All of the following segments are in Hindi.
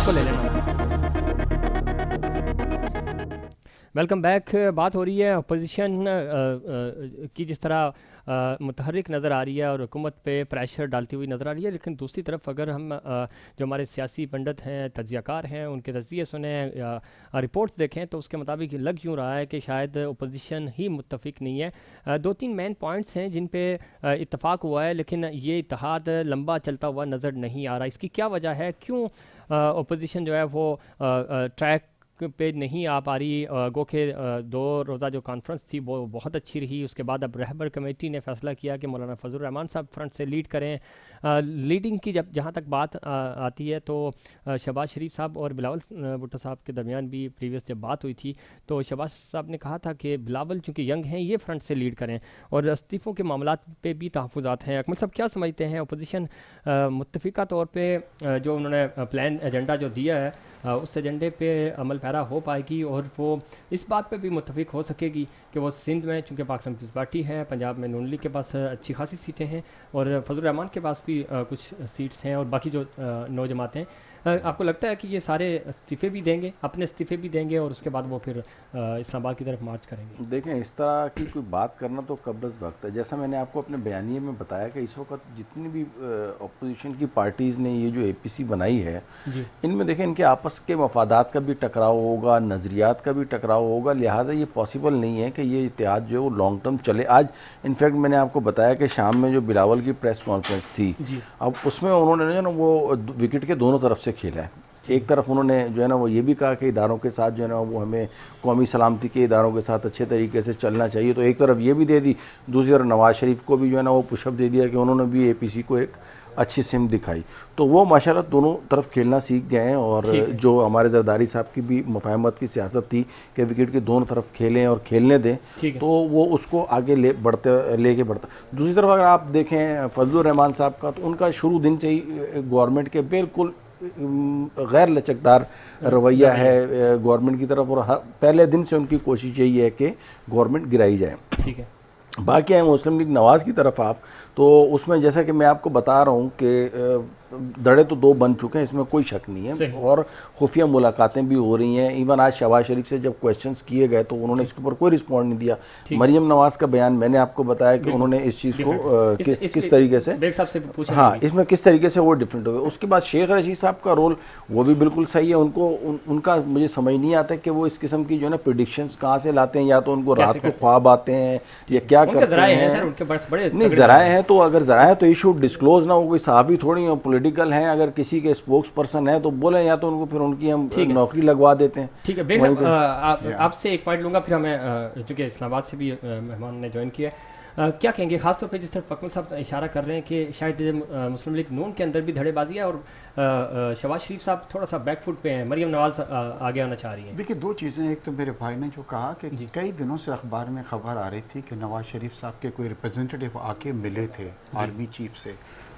इसको ले लेना। Welcome back. बात हो रही है अपोजिशन की, जिस तरह मुतहर्रिक नज़र आ रही है और हुकूमत पे प्रेशर डालती हुई नज़र आ रही है, लेकिन दूसरी तरफ अगर हम जो हमारे सियासी पंडित हैं, तज्ज़ियाकार हैं, उनके तज्ज़िये सुने या रिपोर्ट्स देखें तो उसके मुताबिक लग यूँ रहा है कि शायद अपोजिशन ही मुत्तफ़िक नहीं है। दो तीन मेन पॉइंट्स हैं जिन पे इत्तफ़ाक़ हुआ है, लेकिन ये इत्तेहाद लंबा चलता हुआ नज़र नहीं आ रहा। इसकी क्या वजह है? क्यों अपोजिशन जो है वो ट्रैक पे नहीं आ पा रही? गो के 2 रोज़ा जो कॉन्फ्रेंस थी वो बहुत अच्छी रही। उसके बाद अब रहबर कमेटी ने फैसला किया कि मौलाना फजल रहमान साहब फ्रंट से लीड करें। लीडिंग की जब जहाँ तक बात आती है तो शहबाज शरीफ साहब और बिलावल भुट्टो साहब के दरमियान भी प्रीवियस जब बात हुई थी तो शहबाज साहब ने कहा था कि बिलावल चूँकि यंग हैं, ये फ्रंट से लीड करें, और इस्तीफ़ों के मामलात पे भी तहफ़्फ़ुज़ात हैं। अकमल साहब क्या समझते हैं, अपोजिशन मुत्तफ़िका तौर पे जो उन्होंने प्लान एजेंडा जो दिया है उस एजेंडे पे अमल पैरा हो पाएगी, और वो इस बात पे भी मुत्तफ़िक हो सकेगी कि वो सिंध में चूँकि पाकिस्तान पीपल्स पार्टी है, पंजाब में नून लीग के पास अच्छी खासी सीटें हैं, और फजल रहमान के पास भी कुछ सीट्स हैं, और बाकी जो 9 जमातें हैं, आपको लगता है कि ये सारे इस्तीफ़े भी देंगे, अपने इस्तीफ़े भी देंगे, और उसके बाद वो फिर इस्लामाबाद की तरफ मार्च करेंगे? देखें, इस तरह की कोई बात करना तो कब्ज़ वक्त है। जैसा मैंने आपको अपने बयानिए में बताया कि इस वक्त जितनी भी अपोजिशन की पार्टीज़ ने ये जो एपीसी बनाई है, इनमें देखें इनके आपस के मफादात का भी टकराव होगा, नज़रियात का भी टकराव होगा, लिहाजा ये पॉसिबल नहीं है कि ये इत्तेहाद जो है वो लॉन्ग टर्म चले। आज इनफैक्ट मैंने आपको बताया कि शाम में जो बिलावल की प्रेस कॉन्फ्रेंस थी, अब उसमें उन्होंने जो ना वो विकेट के दोनों तरफ से खेला है। एक तरफ उन्होंने जो है ना वो ये भी कहा कि इदारों के साथ जो है ना वो हमें कौमी सलामती के इदारों के साथ अच्छे तरीके से चलना चाहिए, तो एक तरफ ये भी दे दी, दूसरी तरफ नवाज़ शरीफ को भी जो है ना वो पुशअप दे दिया कि उन्होंने भी एपीसी को एक अच्छी सिम दिखाई। तो वो माशाल्लाह दोनों तरफ खेलना सीख गए हैं, और जो हमारे जरदारी साहब की भी मुफाहमत की सियासत थी कि विकेट के दोनों तरफ खेलें और खेलने दें, तो वो उसको आगे लेके बढ़ता। दूसरी तरफ अगर आप देखें फजलुर रहमान साहब का, तो उनका शुरू दिन से ही गवर्नमेंट के बिल्कुल गैर लचकदार रवैया है गवर्नमेंट की तरफ, और पहले दिन से उनकी कोशिश यही है कि गवर्नमेंट गिराई जाए। ठीक है। बाकी है मुस्लिम लीग नवाज़ की तरफ आप, तो उसमें जैसा कि मैं आपको बता रहा हूँ कि दड़े तो 2 बन चुके हैं, इसमें कोई शक नहीं है, और खुफिया मुलाकातें भी हो रही हैं। इवन आज शहबाज शरीफ से जब क्वेश्चंस किए गए तो उन्होंने इसके ऊपर कोई रिस्पॉन्ड नहीं दिया। मरीम नवाज़ का बयान मैंने आपको बताया कि उन्होंने इस चीज़ को किस तरीके से, हाँ, इसमें किस तरीके से वो डिफरेंट हो गए। उसके बाद शेख रशीद साहब का रोल वो भी बिल्कुल सही है। उनका मुझे समझ नहीं आता कि वो इस किस्म की जो है ना प्रिडिक्शंस कहाँ से लाते हैं, या तो उनको रात को ख्वाब आते हैं या क्या करते हैं। नहीं, ज़राए हैं तो अगर ज़राए तो इशू डिस्क्लोज ना हो, कोई सहाफ़ी थोड़ी हो, पॉलिटिकल हैं, अगर किसी के स्पोक्स पर्सन है तो बोले, या तो उनको फिर उनकी हम नौकरी लगवा देते हैं। ठीक है, आपसे एक पॉइंट लूँगा, फिर हमें चूँकि इस्लामाबाद से भी मेहमान ने ज्वाइन किया है, क्या कहेंगे खासतौर पे जिस तरह फकमल साहब इशारा कर रहे हैं कि शायद मुस्लिम लीग नून के अंदर भी धड़ेबाजी है, और शहबाज शरीफ साहब थोड़ा सा बैकफुट पे हैं, मरीम नवाज़ आगे आना चाह रही हैं? देखिए, 2 चीज़ें। एक तो मेरे भाई ने जो कहा कि कई दिनों से अखबार में खबर आ रही थी कि नवाज शरीफ साहब के कोई रिप्रेजेंटेटिव आके मिले थे आर्मी चीफ से।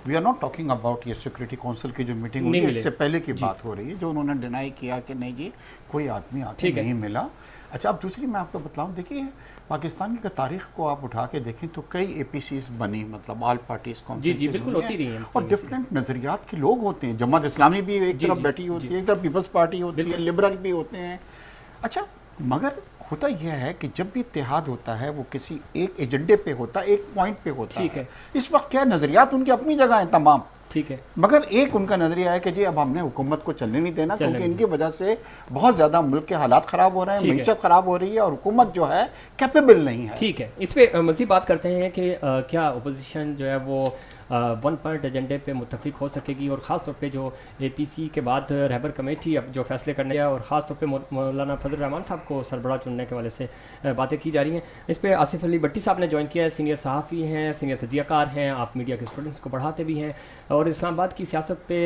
We are not talking about ये सिक्योरिटी काउंसिल की जो मीटिंग हुई है, इससे पहले की बात हो रही है, जो उन्होंने डिनाई किया कि नहीं जी कोई आदमी आके नहीं मिला। अच्छा, अब दूसरी मैं आपको बताऊं, देखिए पाकिस्तान की तारीख को आप उठा के देखें तो कई एपीसीज बनी, मतलब ऑल पार्टीज कॉन्फ्रेंसेस होती हैं, और डिफरेंट नज़रियात के लोग होते हैं। जमात इस्लामी भी एक तरफ बैठी होती है, एक तरफ पीपल्स पार्टी होती है, लिबरल भी होते हैं। अच्छा, मगर होता यह है कि जब भी इत्तेहाद होता है वो किसी एक एजेंडे पे होता है, एक पॉइंट पे होता है। इस वक्त क्या नज़रियात उनकी अपनी जगह हैं तमाम, ठीक है, मगर एक उनका नजरिया है कि जी अब हमने हुकूमत को चलने नहीं देना, क्योंकि इनकी वजह से बहुत ज़्यादा मुल्क के हालात ख़राब हो रहे हैं, मीशत ख़राब हो रही है, और हुकूमत जो है कैपेबल नहीं है। ठीक है, इस पर मज़ीद बात करते हैं कि क्या अपोजिशन जो है वो 1 पॉइंट एजेंडे पे मुत्तफिक हो सकेगी, और ख़ास तौर पे जो एपीसी के बाद रहबर कमेटी अब जो फैसले करने है, और ख़ास तौर पे मौलाना फजल रहमान साहब को सरबराह चुनने के वाले से बातें की जा रही हैं। इस पर आसिफ अली भट्टी साहब ने ज्वाइन किया है, सीनियर सहाफ़ी हैं, सीनियर तजियाकार हैं, आप मीडिया के स्टूडेंट्स को पढ़ाते भी हैं, और इस्लामाबाद की सियासत पे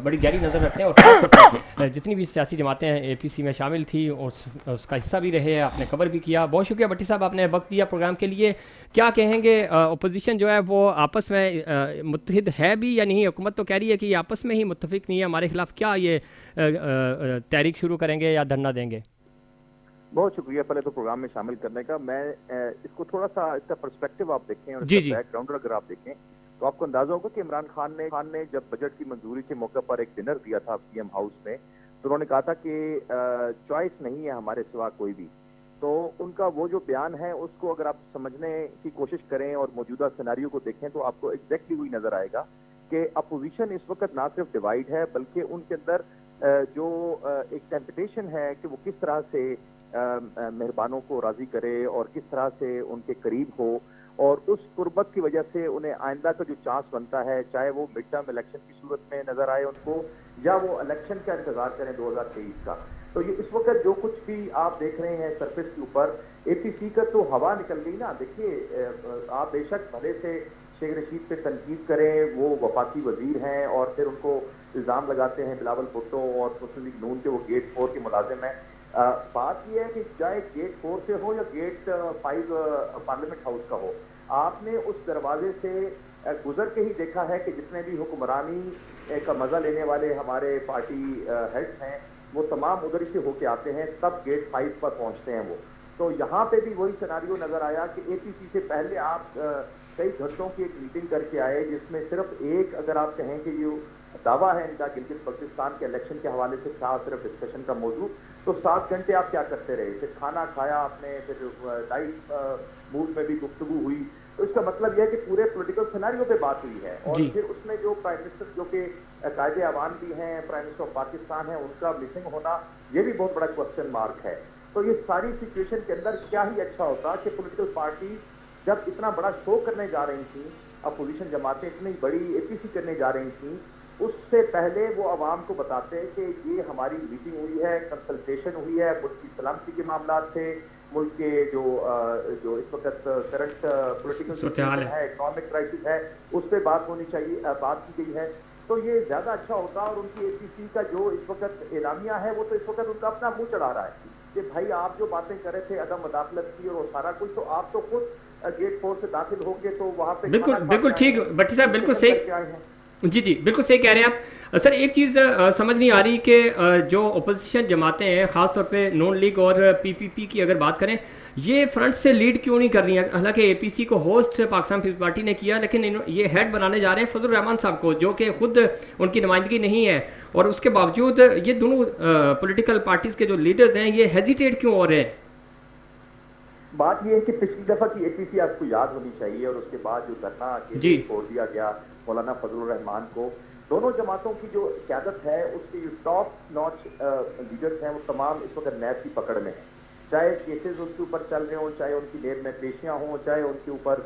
बड़ी गहरी नज़र रखते हैं, और ख़ास तौर पर जितनी भी सियासी जमातें एपीसी में शामिल थी उसका हिस्सा भी रहे, आपने कवर भी किया। बहुत शुक्रिया भट्टी साहब, आपने वक्त दिया प्रोग्राम के लिए। क्या कहेंगे, अपोजिशन जो है वो आपस में मुत्तहिद है भी या नहीं? हुकूमत तो कह रही है कि ये आपस में ही मुत्तफिक नहीं है हमारे खिलाफ, क्या ये तहरीक शुरू करेंगे या धरना देंगे? बहुत शुक्रिया पहले तो प्रोग्राम में शामिल करने का। मैं इसको थोड़ा सा इसका पर्सपेक्टिव आप देखें और जी बैकग्राउंड अगर आप देखें तो आपको अंदाजा होगा कि इमरान खान ने जब बजट की मंजूरी के मौके पर एक डिनर दिया था पीएम हाउस में, तो उन्होंने कहा था कि चॉइस नहीं है हमारे सिवा कोई भी। तो उनका वो जो बयान है उसको अगर आप समझने की कोशिश करें और मौजूदा सिनेरियो को देखें तो आपको एग्जैक्टली वही नजर आएगा कि अपोजिशन इस वक्त ना सिर्फ डिवाइड है बल्कि उनके अंदर जो एक टेम्पटेशन है कि वो किस तरह से मेहरबानों को राजी करे और किस तरह से उनके करीब हो, और उस कुर्बत की वजह से उन्हें आइंदा का जो चांस बनता है, चाहे वो मिड टर्म इलेक्शन की सूरत में नजर आए उनको या वो इलेक्शन का इंतजार करें 2023 का। तो ये इस वक्त जो कुछ भी आप देख रहे हैं सरफेस के ऊपर, एपीसी का तो हवा निकल गई ना। देखिए आप बेशक भले से शेख रशीद पे तनकीद करें, वो वफाकी वजीर हैं और फिर उनको इल्ज़ाम लगाते हैं बिलावल भुट्टो और मुस्लिम लीग नून के वो गेट 4 के मुलाजिम हैं। बात यह है कि चाहे गेट 4 से हो या गेट 5 पार्लियामेंट हाउस का हो, आपने उस दरवाजे से गुजर के ही देखा है कि जितने भी हुक्मरानी का मजा लेने वाले हमारे पार्टी हेड्स हैं वो तमाम उधर से होके आते हैं, तब गेट 5 पर पहुंचते हैं वो। तो यहाँ पे भी वही सिनारियो नजर आया कि एपीसी से पहले आप कई घंटों की एक मीटिंग करके आए जिसमें सिर्फ एक, अगर आप कहें कि ये दावा है इनका गिलगित बल्तिस्तान के इलेक्शन के हवाले से था सिर्फ डिस्कशन का मौजूद, तो 7 घंटे आप क्या करते रहे? फिर खाना खाया आपने, फिर डाइट मूड में भी गुफ्तगू हुई। तो इसका मतलब यह है कि पूरे पॉलिटिकल सिनेरियो पे बात हुई है। और फिर उसमें जो प्राइम मिनिस्टर जो कि कायदे अवान भी हैं, प्राइम मिनिस्टर ऑफ पाकिस्तान है, उनका मिसिंग होना ये भी बहुत बड़ा क्वेश्चन मार्क है। तो ये सारी सिचुएशन के अंदर क्या ही अच्छा होता कि पॉलिटिकल पार्टी जब इतना बड़ा शो करने जा रही थी, अपोजिशन जमातें इतनी बड़ी एपीसी करने जा रही थी, उससे पहले वो आवाम को बताते हैं कि ये हमारी मीटिंग हुई है, कंसल्टेशन हुई है, मुल्क की सलामती के मामला थे, मुल्क के जो इस वक्त करंट पॉलिटिकल सिचुएशन है, इकोनॉमिक क्राइसिस है, उस पर बात होनी चाहिए, बात की गई है। तो ये ज्यादा अच्छा होता। और उनकी एपीसी का जो इस वक्त एलामिया है वो तो इस वक्त उनका अपना मुंह चढ़ा रहा है कि भाई आप जो बातें कर रहे थे अदम मदाखलत की और सारा कुछ, तो आप तो खुद गेट 4 से दाखिल होके तो वहां पे बिल्कुल ठीक भट्टी साहब, बिल्कुल सही। जी बिल्कुल सही कह रहे हैं आप। सर एक चीज़ समझ नहीं आ रही कि जो अपोजिशन जमातें हैं, ख़ासतौर पे नून लीग और पीपीपी की अगर बात करें, ये फ्रंट से लीड क्यों नहीं कर रही हैं? हालांकि एपीसी को होस्ट पाकिस्तान पीपल्स पार्टी ने किया, लेकिन ये हेड बनाने जा रहे हैं फजल रहमान साहब को, जो कि खुद उनकी नुमाइंदगी नहीं है, और उसके बावजूद ये दोनों पॉलिटिकल पार्टीज़ के जो लीडर्स हैं ये हेजिटेट क्यों हो रहे हैं? बात यह है कि पिछली दफा की एपीसी आपको याद होनी चाहिए, और उसके बाद जो धरना छोड़ दिया गया मौलाना फजल रहमान को, दोनों जमातों की जो क़यादत है उसके जो टॉप नॉच लीडर्स हैं वो तमाम इस वक्त नैब की पकड़ में हैं। चाहे केसेस उनके ऊपर चल रहे हों, चाहे उनकी नैब में पेशियां हों, चाहे उनके ऊपर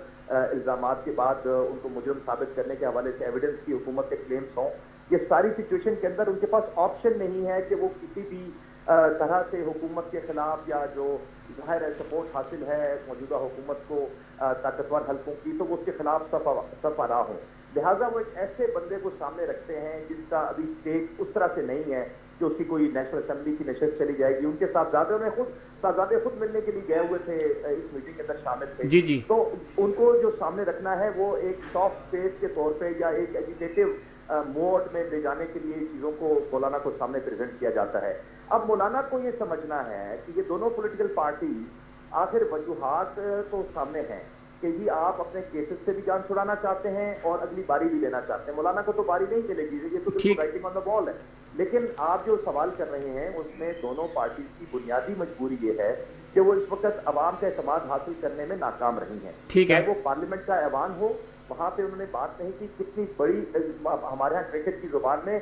इल्ज़ामात के बाद उनको मुजरिम साबित करने के हवाले से एविडेंस की हुकूमत के क्लेम्स हों, ये सारी सिचुएशन के अंदर उनके पास ऑप्शन नहीं है कि वो किसी भी तरह से हुकूमत के खिलाफ, या जो जाहिर है सपोर्ट हासिल है मौजूदा हुकूमत को ताकतवर हल्कों की, तो वो उसके खिलाफ सफ आ रहा हो। लिहाजा वो एक ऐसे बंदे को सामने रखते हैं जिसका अभी स्टेक उस तरह से नहीं है कि उसकी कोई नेशनल असेंबली की नशस्त चली जाएगी। उनके साहबजादे खुद मिलने के लिए गए हुए थे, इस मीटिंग के अंदर शामिल थे। जी। तो उनको जो सामने रखना है वो एक सॉफ्ट स्पेस के तौर पे या एक एजिटेटिव मोड में ले जाने के लिए चीजों को मौलाना को सामने प्रेजेंट किया जाता है। अब मौलाना को ये समझना है कि ये दोनों पॉलिटिकल पार्टी आखिर वजूहात तो सामने हैं कि जी आप अपने केसेस से भी जान छुड़ाना चाहते हैं और अगली बारी भी लेना चाहते हैं। मौलाना को तो बारी नहीं मिलेगी, ये तो बिल्कुल राइटिंग ऑन द वॉल है। लेकिन आप जो सवाल कर रहे हैं उसमें दोनों पार्टी की बुनियादी मजबूरी ये है कि वो इस वक्त अवाम का एतमाद हासिल करने में नाकाम रही हैं। चाहे वो पार्लियामेंट का ऐवान हो, वहां पे उन्होंने बात नहीं की, कितनी बड़ी हमारे यहाँ क्रिकेट की जुबान में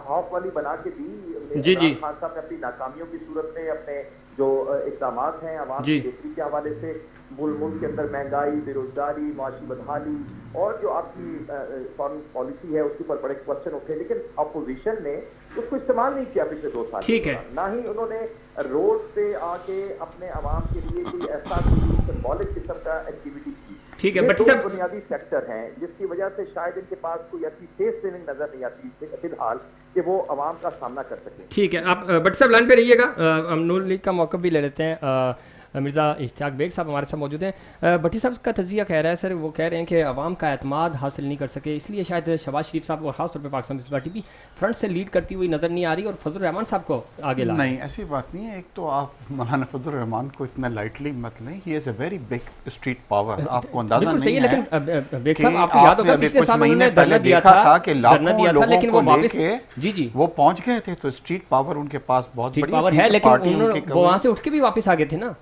हॉफ वाली बना के दी इमरान खान साहब ने अपनी नाकामियों की सूरत में अपने जो इक़दाम हैं अवाम की बेहतरी के हवाले से, मुल्क के अंदर महंगाई, बेरोजगारी, माशी बदहाली और जो आपकी फॉरेन पॉलिसी है उसके ऊपर बड़े क्वेश्चन उठे, लेकिन अपोजिशन ने उसको इस्तेमाल नहीं किया पिछले 2 साल। ठीक है। ना ही उन्होंने रोड पे आके अपने अवाम के लिए कोई ऐसा सिंबॉलिक किस्म का एक्टिविटी की। ठीक है, बट सर बुनियादी सेक्टर हैं जिसकी वजह से शायद इनके पास कोई ऐसी फेस सेविंग नजर नहीं आती फिलहाल कि वो अवाम का सामना कर सके। ठीक है, आप बट साहब लाइन पे रहिएगा, हम नून लीग का मौका भी ले लेते हैं। मिर्ज़ा इश्तियाक बेग साहब हमारे साथ मौजूद हैं। भट्टी साहब का तजिया कह रहा है सर, वो कह रहे हैं कि अवाम का एतमाद हासिल नहीं कर सके, इसलिए शायद शहबाज शरीफ साहब और ख़ासतौर पर पाकिस्तान पीपल्स पार्टी भी फ्रंट से लीड करती हुई नज़र नहीं आ रही और फजल रहमान साहब को आगे ला। नहीं, ऐसी बात नहीं है। एक तो आप मौलाना फजल रहमान को इतना लाइटली मत लें, he is a very big street power, आपको अंदाजा नहीं सही है, है। लेकिन बेग साहब आपको याद होगा पिछले साल उन्होंने धरना दिया था कि लाखों लोगों लेकिन को वो वापस लेके वो पहुंच गए थे, तो स्ट्रीट पावर उनके पास बहुत स्ट्रीट बड़ी पावर है, लेकिन वो वहाँ से उठ के भी वापस आ गए थे ना।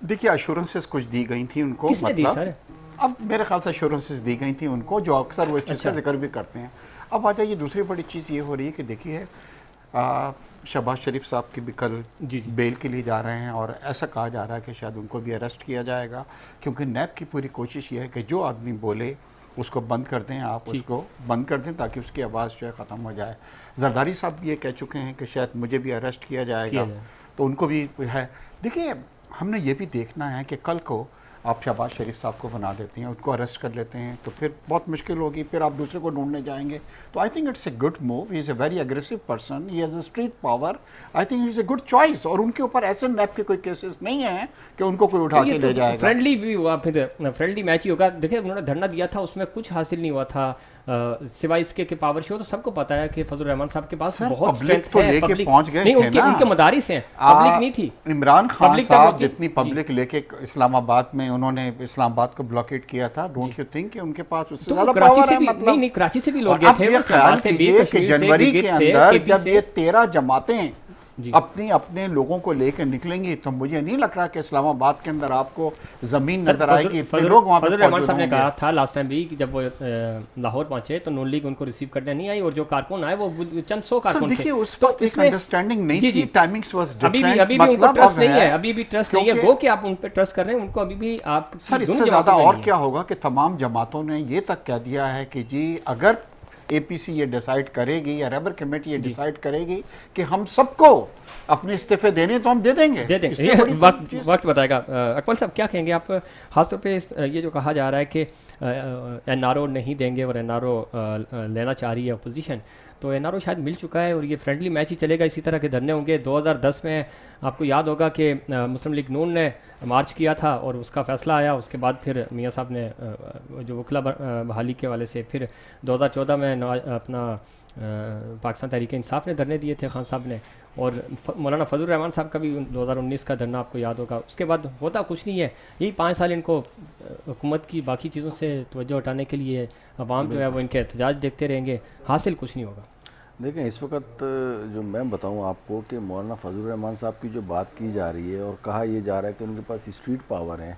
देखिए, अश्योरेंसेस कुछ दी गई थी उनको, किसने दी सर? अब मेरे ख्याल से अश्योरेंसेस दी गई थी उनको, जो अक्सर वो इस चीज़ का जिक्र भी करते हैं। अब आ जाइए, दूसरी बड़ी चीज़ ये हो रही है कि देखिए शहबाज शरीफ साहब की भी कल बेल के लिए जा रहे हैं, और ऐसा कहा जा रहा है कि शायद उनको भी अरेस्ट किया जाएगा, क्योंकि नैब की पूरी कोशिश ये है कि जो आदमी बोले उसको बंद कर दें, आप उसको बंद कर दें ताकि उसकी आवाज़ जो है ख़त्म हो जाए। जरदारी साहब भी ये कह चुके हैं कि शायद मुझे भी अरेस्ट किया जाएगा, तो उनको भी है। देखिए, हमने ये भी देखना है कि कल को आप शहबाज शरीफ साहब को बना देते हैं, उनको अरेस्ट कर लेते हैं, तो फिर बहुत मुश्किल होगी, फिर आप दूसरे को ढूंढने जाएंगे। तो I think it's a good move, he is a very aggressive person, he has a street power, I think is a good choice. और उनके ऊपर ऐसे नैप के कोई केसेस नहीं हैं कि उनको कोई उठा के ले जाएगा। फ्रेंडली भी हुआ, फिर फ्रेंडली मैच ही होगा। देखिए, उन्होंने धरना दिया था, उसमें कुछ हासिल नहीं हुआ था सिवाय इसके कि पावर शो। तो सबको पता है कि फजल रहमान साहब के पास बहुत स्ट्रेंथ तो है, लेके पहुंच गए नहीं, थे ना, उनके मदारिस हैं, पब्लिक नहीं थी। इमरान खान साहब जितनी पब्लिक लेके इस्लामाबाद में उन्होंने इस्लामाबाद को ब्लॉकेट किया था, डोंट यू थिंक कि उनके पास उससे ज्यादा पावर है? मतलब नहीं, कराची से भी लोग गए थे। ये ख्याल कीजिए कि जनवरी के अंदर जब ये 13 जमातें अपने लोगों को लेकर निकलेंगी, तो मुझे नहीं लग रहा कि इस्लामाबाद के अंदर आपको जमीन नजर आएगी। इतने लोग वहाँ पे रहमान साहब ने कहा था लास्ट टाइम भी कि जब वो लाहौर पहुंचे तो नून लीग उनको रिसीव करने नहीं आई, और जो कारकुन आए वो चंद 100 कारकुन थे। देखिए, उस वक्त एक अंडरस्टैंडिंग नहीं थी, टाइमिंग्स वाज डिफरेंट। अभी भी उनको ट्रस्ट नहीं है, अभी भी ट्रस्ट नहीं है। वो कि आप उन पे ट्रस्ट कर रहे हैं, उनको अभी भी आप सर, इससे ज्यादा और क्या होगा कि तमाम जमातों ने ये तक कह दिया है कि जी अगर एपीसी ये डिसाइड करेगी या रबर कमेटी ये डिसाइड करेगी कि हम सबको अपने इस्तीफे देने, तो हम दे देंगे। वक्त बताएगा। अकमल साहब, क्या कहेंगे आप, खासतौर पे ये जो कहा जा रहा है कि एनआरओ नहीं देंगे और एनआरओ लेना चाह रही है अपोजिशन, तो एनआरओ शायद मिल चुका है और ये फ्रेंडली मैच ही चलेगा, इसी तरह के धरने होंगे। 2010 में आपको याद होगा कि मुस्लिम लीग नून ने मार्च किया था और उसका फैसला आया, उसके बाद फिर मियाँ साहब ने जो वकला बहाली के वाले से, फिर 2014 में अपना पाकिस्तान तहरीक इंसाफ ने धरने दिए थे, खान साहब ने, और मौलाना फजल रहमान साहब का भी 2019 का धरना आपको याद होगा। उसके बाद होता कुछ नहीं है, यही 5 साल इनको हुकूमत की बाकी चीज़ों से तवज्जो हटाने के लिए अवाम जो है वो इनके एहतजाज देखते रहेंगे, हासिल कुछ नहीं होगा। देखें, इस वक्त जो मैं बताऊं आपको कि मौलाना फजल रहमान साहब की जो बात की जा रही है और कहा यह जा रहा है कि उनके पास स्ट्रीट पावर है,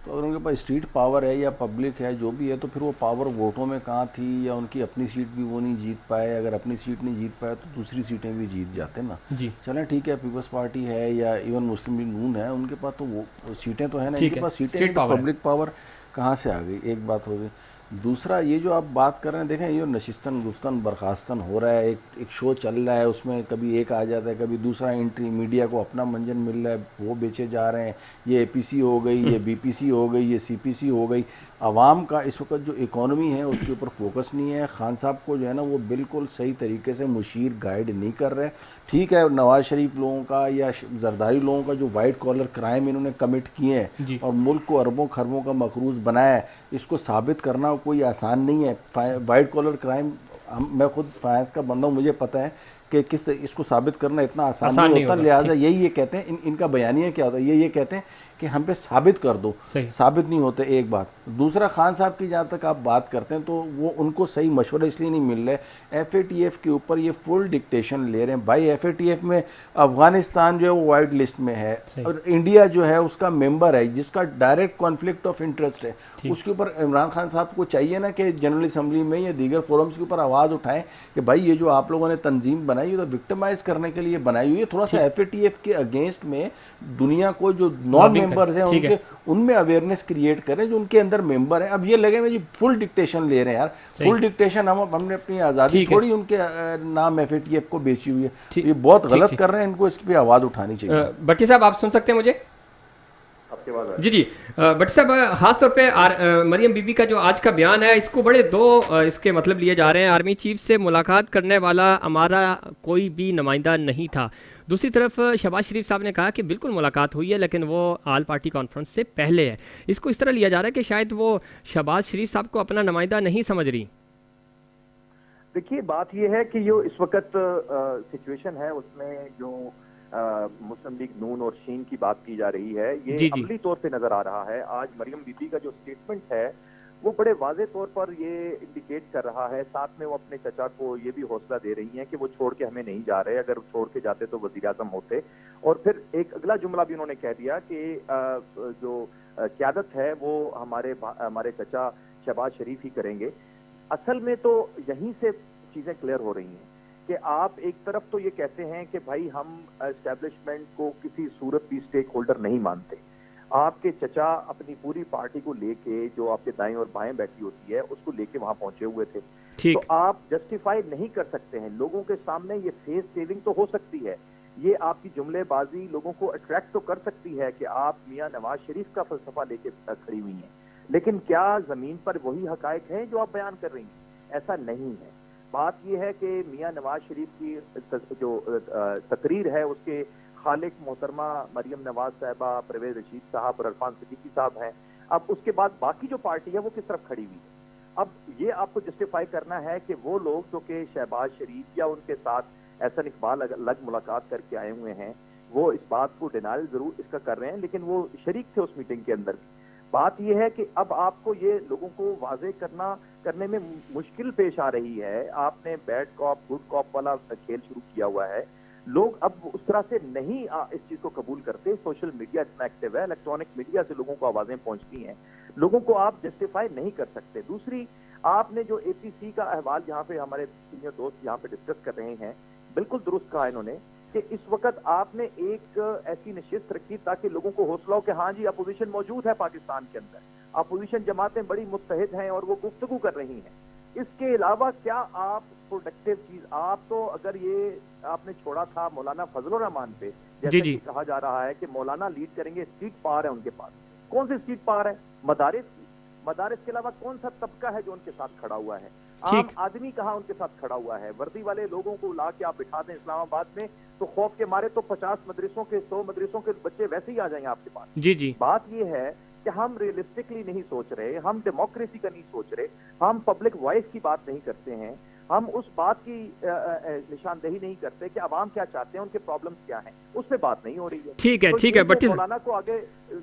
तो अगर उनके पास स्ट्रीट पावर है या पब्लिक है जो भी है, तो फिर वो पावर वोटों में कहाँ थी, या उनकी अपनी सीट भी वो नहीं जीत पाए। अगर अपनी सीट नहीं जीत पाए तो दूसरी सीटें भी जीत जाते ना जी। चलें ठीक है, पीपल्स पार्टी है या इवन मुस्लिम लीग नून है, उनके पास तो वो सीटें तो है ना, इनके पास सीटें नहीं, तो पब्लिक पावर कहाँ से आ गई, एक बात हो गई। दूसरा, ये जो आप बात कर रहे हैं, देखें ये नशिस्तन गुफ्तन बर्खास्तन हो रहा है, एक शो चल रहा है, उसमें कभी एक आ जाता है, कभी दूसरा एंट्री, मीडिया को अपना मंजन मिल रहा है, वो बेचे जा रहे हैं, ये एपीसी हो गई, ये बीपीसी हो गई, ये सीपीसी हो गई। आवाम का इस वक्त जो इकॉनमी है उसके ऊपर फोकस नहीं है। खान साहब को जो है ना वो बिल्कुल सही तरीके से मुशीर गाइड नहीं कर रहे। ठीक है, नवाज़ शरीफ लोगों का या जरदारी लोगों का जो वाइट कॉलर क्राइम इन्होंने कमिट किए हैं और मुल्क को अरबों खरबों का मकरूज़ बनाया है, इसको साबित करना कोई आसान नहीं है। वाइट कॉलर क्राइम, मैं खुद फाइनेंस का बंदा हूँ, मुझे पता है कि इसको साबित करना इतना आसान नहीं होता। लिहाजा यही ये कहते हैं, इनका बयानिया क्या होता है, ये कहते हैं कि हम पे साबित कर दो, साबित नहीं होते, एक बात। दूसरा, खान साहब की जहाँ तक आप बात करते हैं तो वो उनको सही मशवरा इसलिए नहीं मिल रहा है, FATF के ऊपर ये फुल डिक्टेशन ले रहे हैं। भाई FATF में अफगानिस्तान जो है वो वाइट लिस्ट में है और इंडिया जो है उसका मेंबर है जिसका डायरेक्ट कॉन्फ्लिक्ट ऑफ इंटरेस्ट है। उसके ऊपर इमरान खान साहब को चाहिए ना कि जनरल असम्बली में या दीगर फोरम्स के ऊपर आवाज़ उठाएं कि भाई ये जो आप लोगों ने तंजीम बनाई है तो विक्टिमाइज करने के लिए बनाई हुई है, थोड़ा सा FATF के अगेंस्ट में दुनिया को जो नॉन मेंबर्स हैं उनमें अवेयरनेस क्रिएट करें जो उनके अंदर मेंबर हैं। अब ये लगे जी फुल डिक्टेशन ले रहे हैं यार, फुल डिक्टेशन हमने अपनी आज़ादी थोड़ी उनके नाम FATF को बेची हुई है, ये बहुत गलत कर रहे हैं, इनको इसकी पे आवाज़ उठानी चाहिए। भट्टी साहब, आप सुन सकते हैं मुझे? अब आपके बाद जी जी भट्टी साहब, खास तौर पे मरियम बीबी का जो आज का बयान है, इसको बड़े दो इसके मतलब लिए जा रहे हैं। आर्मी चीफ से मुलाकात करने वाला हमारा कोई भी नुमाइंदा नहीं था। दूसरी तरफ शहबाज शरीफ साहब ने कहा कि बिल्कुल मुलाकात हुई है, लेकिन वो आल पार्टी कॉन्फ्रेंस से पहले है। इसको इस तरह लिया जा रहा है कि शायद वो शहबाज शरीफ साहब को अपना नुमाइंदा नहीं समझ रही। देखिए, बात यह है कि जो इस वक्त सिचुएशन है उसमें जो मुस्लिम लीग नून और शीन की बात की जा रही है, ये जी, जी। अमली तौर पे नजर आ रहा है। आज मरियम बीबी का जो स्टेटमेंट है वो बड़े वाजे तौर पर ये इंडिकेट कर रहा है। साथ में वो अपने चचा को ये भी हौसला दे रही हैं कि वो छोड़ के हमें नहीं जा रहे, अगर छोड़ के जाते तो वजीर आजम होते। और फिर एक अगला जुमला भी उन्होंने कह दिया कि जो क़यादत है वो हमारे चचा शहबाज शरीफ ही करेंगे। असल में तो यहीं से चीजें क्लियर हो रही हैं कि आप एक तरफ तो ये कहते हैं कि भाई हम एस्टेब्लिशमेंट को किसी सूरत भी स्टेक होल्डर नहीं मानते। आपके चचा अपनी पूरी पार्टी को लेके, जो आपके दाएं और बाएं बैठी होती है, उसको लेके वहां पहुंचे हुए थे। ठीक। तो आप जस्टिफाई नहीं कर सकते हैं लोगों के सामने। ये फेस सेविंग तो हो सकती है, ये आपकी जुमलेबाजी लोगों को अट्रैक्ट तो कर सकती है कि आप मियां नवाज शरीफ का फलसफा लेके खड़ी हुई हैं, लेकिन क्या जमीन पर वही हकायक हैं जो आप बयान कर रही हैं? ऐसा नहीं है। बात यह है कि मियां नवाज शरीफ की जो तकरीर है उसके खालिक मोहतरमा मरियम नवाज साहबा, परवेज रशीद साहब और इरफान सिद्दीकी साहब हैं। अब उसके बाद बाकी जो पार्टी है वो किस तरफ खड़ी हुई है? अब ये आपको जस्टिफाई करना है कि वो लोग जो कि शहबाज शरीफ या उनके साथ एहसन इकबाल अलग मुलाकात करके आए हुए हैं, वो इस बात को डिनाइल जरूर इसका कर रहे हैं, लेकिन वो शरीक थे उस मीटिंग के अंदर। बात यह है कि अब आपको ये लोगों को वाजे करने में मुश्किल पेश आ रही है। आपने बैड कॉप गुड कॉप वाला खेल शुरू किया हुआ है। लोग अब उस तरह से नहीं इस चीज को कबूल करते। सोशल मीडिया इतना एक्टिव है, इलेक्ट्रॉनिक मीडिया से लोगों को आवाजें पहुंचती हैं, लोगों को आप जस्टिफाई नहीं कर सकते। दूसरी, आपने जो एपीसी का अहवाल यहाँ पे हमारे सीनियर दोस्त यहाँ पे डिस्कस कर रहे हैं, बिल्कुल दुरुस्त कहा इन्होंने कि इस वक्त आपने एक ऐसी नशिस्त रखी ताकि लोगों को हौसला हो कि हाँ जी अपोजिशन मौजूद है पाकिस्तान के अंदर, अपोजिशन जमातें बड़ी मुत्तहिद हैं और वो गुफ्तगू कर रही हैं। इसके अलावा क्या आप प्रोडक्टिव चीज, आप तो अगर ये आपने छोड़ा था मौलाना फजलुर रहमान पे, जैसे जी। कि कहा जा रहा है कि मौलाना लीड करेंगे, स्ट्रीट पावर है उनके पास। कौन सी स्ट्रीट पावर है? मदारिस की। मदारिस के अलावा कौन सा तबका है जो उनके साथ खड़ा हुआ है? आम आदमी कहाँ उनके साथ खड़ा हुआ है? वर्दी वाले लोगों को ला के आप बिठा दें इस्लामाबाद में तो खौफ के मारे तो 50 मदरसों के 100 मदरसों के बच्चे वैसे ही आ जाएंगे आपके पास। जी जी। बात ये है कि हम रियलिस्टिकली नहीं सोच रहे, हम डेमोक्रेसी का नहीं सोच रहे, हम पब्लिक वॉइस की बात नहीं करते हैं, हम उस बात की निशानदेही नहीं करते कि अवाम क्या चाहते हैं, उनके प्रॉब्लम्स क्या हैं, उस पर बात नहीं हो रही है। ठीक है, तो ठीक है। बट मौलाना को आगे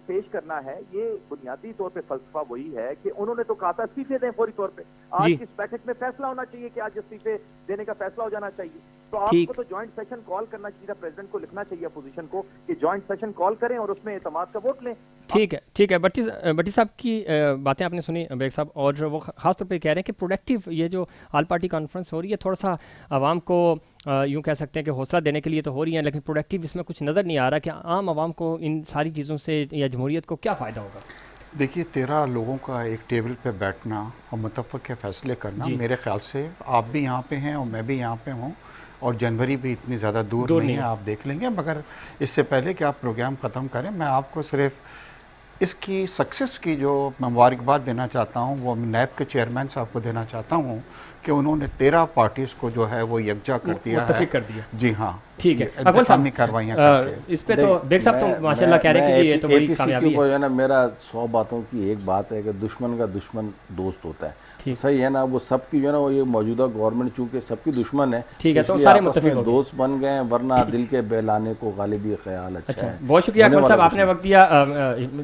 पेश करना है, ये बुनियादी तौर पे फलसफा वही है कि उन्होंने तो कहा था इस्तीफे दें फौरी तौर पे। आज की इस बैठक में फैसला होना चाहिए कि आज इस्तीफे देने का फैसला हो जाना चाहिए। तो आपको तो ज्वाइंट सेशन कॉल करना चाहिए, प्रेसिडेंट को लिखना चाहिए अपोजिशन को कि ज्वाइंट सेशन कॉल करें और उसमें एतमाद का वोट लें। ठीक है, ठीक है। भट्टी साहब की बातें आपने सुनी बेग साहब, और वो खास तौर पे कह रहे हैं कि प्रोडक्टिव ये जो आल पार्टी कॉन्फ्रेंस हो रही है, थोड़ा सा आवाम को यूँ कह सकते हैं कि हौसला देने के लिए तो हो रही है, लेकिन प्रोडक्टिव इसमें कुछ नज़र नहीं आ रहा कि आम आवाम को इन सारी चीज़ों से या जमहूरियत को क्या फ़ायदा होगा। देखिए, 13 लोगों का एक टेबल पे बैठना और मुतफ़क़ के फैसले करना, मेरे ख्याल से आप भी यहाँ पे हैं और मैं भी यहाँ पे हूँ और जनवरी भी इतनी ज़्यादा दूर नहीं है, आप देख लेंगे। मगर इससे पहले कि आप प्रोग्राम ख़त्म करें, मैं आपको सिर्फ इसकी सक्सेस की जो मुबारकबाद देना चाहता हूँ वो नैब के चेयरमैन साहब को देना चाहता हूँ कि उन्होंने 13 पार्टीज़ को जो है वो यकजा कर दिया है। कर दिया। जी हाँ, ठीक है। अकबर साहब कार्रवाइयाँ करके इस पे तो बेग साहब तो माशाल्लाह कह रहे हैं कि ये तो बड़ी कामयाबी है ना। मेरा 100 बातों की एक बात है कि दुश्मन का दुश्मन दोस्त होता है। सही है ना, वो सबकी जो है ना, वो ये मौजूदा गवर्नमेंट चूंकि सबकी दुश्मन है, ठीक है, तो सारे मुत्तफिक हो गए, दोस्त बन गए, वरना दिल के बेलाने को गालिबी ख्याल। अच्छा है, बहुत शुक्रिया अकबर साहब, आपने वक्त दिया।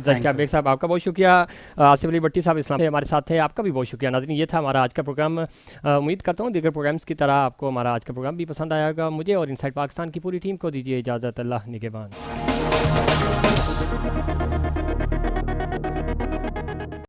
जज बेग साहब आपका बहुत शुक्रिया। आसिफ अली भट्टी साहब इस्लाम हमारे साथ थे, आपका भी बहुत शुक्रिया। नाज़रीन, ये था हमारा आज का प्रोग्राम। उम्मीद करता हूँ दीगर प्रोग्राम्स की तरह आपको हमारा आज का प्रोग्राम भी पसंद आएगा। मुझे और इनसाइड पाकिस्तान की पूरी टीम को दीजिए इजाज़त। अल्लाह निगहबान।